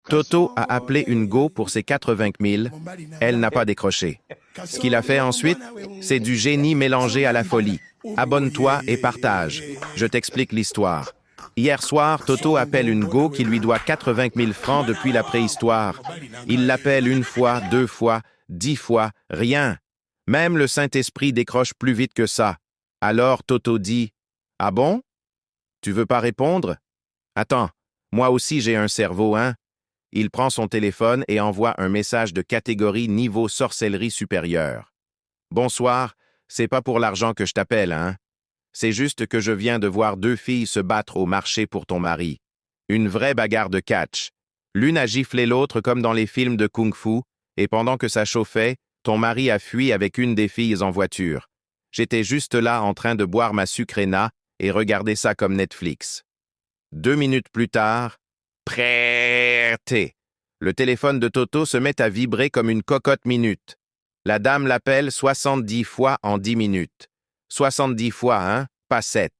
Toto a appelé une go pour ses 80 000. Elle n'a pas décroché. Ce qu'il a fait ensuite, c'est du génie mélangé à la folie. Abonne-toi et partage. Je t'explique l'histoire. Hier soir, Toto appelle une go qui lui doit 80 000 francs depuis la préhistoire. Il l'appelle une fois, 2 fois, 10 fois, rien. Même le Saint-Esprit décroche plus vite que ça. Alors Toto dit « Ah bon? Tu veux pas répondre? Attends, moi aussi j'ai un cerveau, hein? » Il prend son téléphone et envoie un message de catégorie niveau sorcellerie supérieure. « Bonsoir, c'est pas pour l'argent que je t'appelle, hein? C'est juste que je viens de voir 2 filles se battre au marché pour ton mari. Une vraie bagarre de catch. L'une a giflé l'autre comme dans les films de kung-fu, et pendant que ça chauffait, ton mari a fui avec une des filles en voiture. J'étais juste là en train de boire ma sucréna et regarder ça comme Netflix. 2 minutes plus tard, prêté. Le téléphone de Toto se met à vibrer comme une cocotte minute. La dame l'appelle 70 fois en 10 minutes. 70 fois, hein? Pas 7.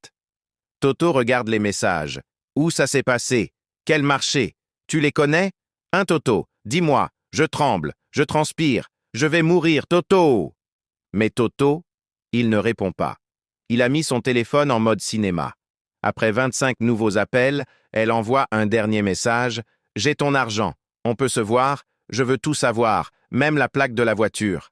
Toto regarde les messages. Où ça s'est passé? Quel marché? Tu les connais? Hein, Toto? Dis-moi, je tremble, je transpire, je vais mourir, Toto! Mais Toto, il ne répond pas. Il a mis son téléphone en mode cinéma. Après 25 nouveaux appels, elle envoie un dernier message. « J'ai ton argent. On peut se voir. Je veux tout savoir, même la plaque de la voiture. »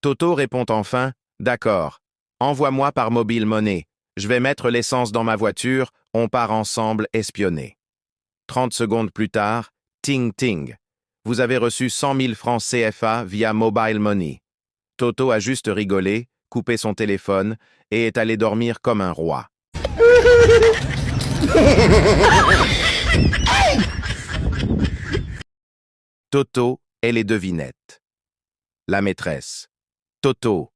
Toto répond enfin. « D'accord. Envoie-moi par mobile money. Je vais mettre l'essence dans ma voiture. On part ensemble espionner. » 30 secondes plus tard, ting ting. Vous avez reçu 100 000 francs CFA via mobile money. Toto a juste rigolé, coupé son téléphone et est allé dormir comme un roi. Toto et les devinettes. La maîtresse. Toto,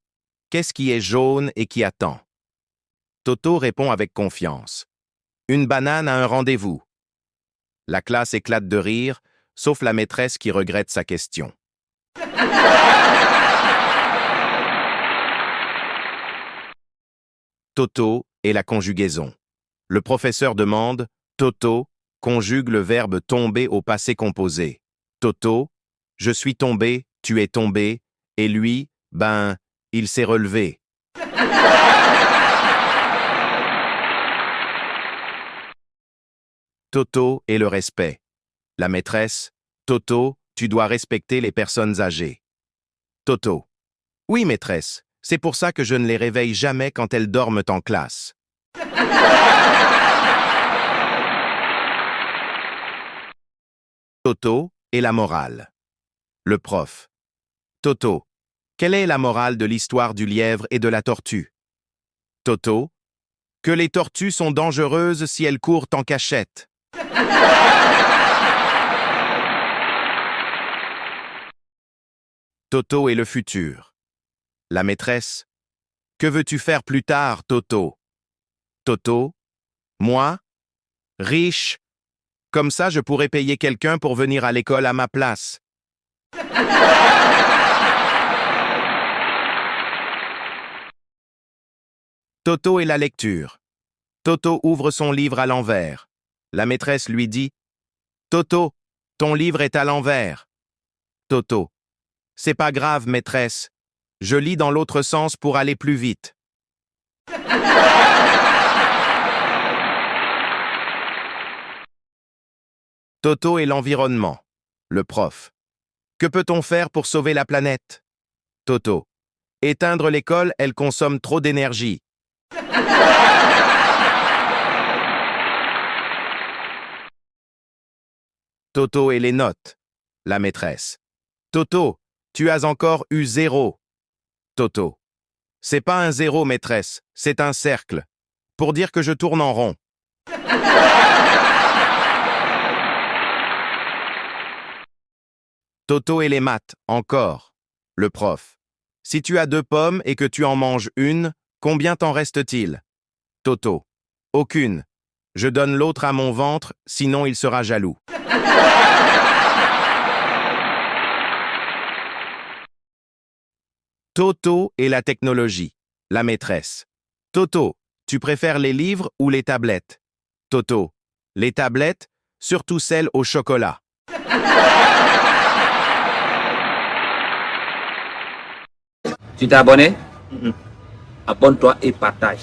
qu'est-ce qui est jaune et qui attend? Toto répond avec confiance. Une banane a un rendez-vous. La classe éclate de rire, sauf la maîtresse qui regrette sa question. Toto et la conjugaison. Le professeur demande « Toto, conjugue le verbe tomber au passé composé. Toto, je suis tombé, tu es tombé, et lui, ben, il s'est relevé. » Toto et le respect. La maîtresse « Toto, tu dois respecter les personnes âgées. » Toto. Oui, maîtresse, c'est pour ça que je ne les réveille jamais quand elles dorment en classe. Toto et la morale. Le prof. Toto, quelle est la morale de l'histoire du lièvre et de la tortue? Toto, que les tortues sont dangereuses si elles courent en cachette. Toto et le futur. La maîtresse. Que veux-tu faire plus tard, Toto? Toto. Moi? Riche. Comme ça, je pourrais payer quelqu'un pour venir à l'école à ma place. Toto et la lecture. Toto ouvre son livre à l'envers. La maîtresse lui dit « Toto, ton livre est à l'envers. » Toto. C'est pas grave, maîtresse. Je lis dans l'autre sens pour aller plus vite. Toto et l'environnement. Le prof. Que peut-on faire pour sauver la planète? Toto. Éteindre l'école, elle consomme trop d'énergie. Toto et les notes. La maîtresse. Toto, tu as encore eu 0. Toto. C'est pas un 0, maîtresse, c'est un cercle. Pour dire que je tourne en rond. Toto et les maths, encore. Le prof. Si tu as 2 pommes et que tu en manges une, combien t'en reste-t-il? Toto. Aucune. Je donne l'autre à mon ventre, sinon il sera jaloux. Toto et la technologie. La maîtresse. Toto, tu préfères les livres ou les tablettes? Toto. Les tablettes, surtout celles au chocolat. Tu t'es abonné? Abonne-toi et partage.